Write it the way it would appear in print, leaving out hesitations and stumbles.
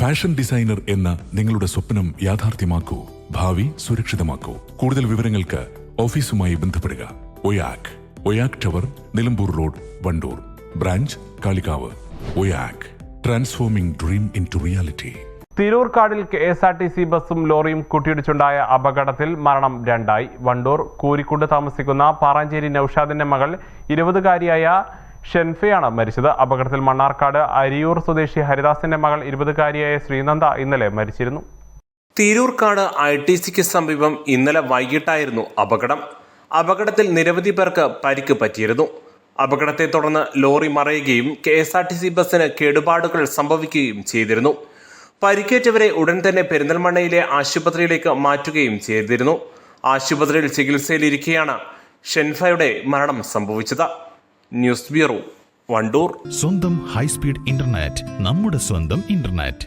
Fashion designer എന്ന നിങ്ങളുടെ സ്വപ്നം യാഥാർത്ഥ്യമാക്കൂ. ഭാവി സുരക്ഷിതമാക്കൂ. കൂടുതൽ വിവരങ്ങൾക്ക് ഓഫീസുമായി ബന്ധപ്പെടുക. Oyak tower, Nilambur road, Wandoor. Branch Kalikavu. Oyak, transforming dream into reality. തിരൂർക്കാടിൽ KSRTC ബസ്സും ലോറിയും കൂട്ടിയിടിച്ചുണ്ടായ അപകടത്തിൽ മരണം 2. വണ്ടൂർ കൂരിക്കുണ്ട് താമസിക്കുന്ന പാറാഞ്ചേരി നൌഷാദിന്റെ മകൾ 20-കാരിയായ ഷെൻഫയാണ് മരിച്ചത്. അപകടത്തിൽ മണ്ണാർക്കാട് അരിയൂർ സ്വദേശി ഹരിദാസിന്റെ മകൾ 20-കാരിയായ ശ്രീനന്ദ ഇന്നലെ മരിച്ചിരുന്നു. തിരൂർക്കാട് ITCക്ക് സമീപം ഇന്നലെ വൈകിട്ടായിരുന്നു അപകടം. അപകടത്തിൽ നിരവധി പേർക്ക് പരിക്ക് പറ്റിയിരുന്നു. അപകടത്തെ തുടർന്ന് ലോറി മറയുകയും KSRTC ബസ്സിന് കേടുപാടുകൾ സംഭവിക്കുകയും ചെയ്തിരുന്നു. പരിക്കേറ്റവരെ ഉടൻ തന്നെ പെരിന്തൽമണ്ണയിലെ ആശുപത്രിയിലേക്ക് മാറ്റുകയും ചെയ്തിരുന്നു. ആശുപത്രിയിൽ ചികിത്സയിലിരിക്കെയാണ് ഷെൻഫയുടെ മരണം സംഭവിച്ചത്. News bureau, Wandoor. സ്വന്തം ഹൈസ്പീഡ് ഇന്റർനെറ്റ്, നമ്മുടെ സ്വന്തം ഇന്റർനെറ്റ്.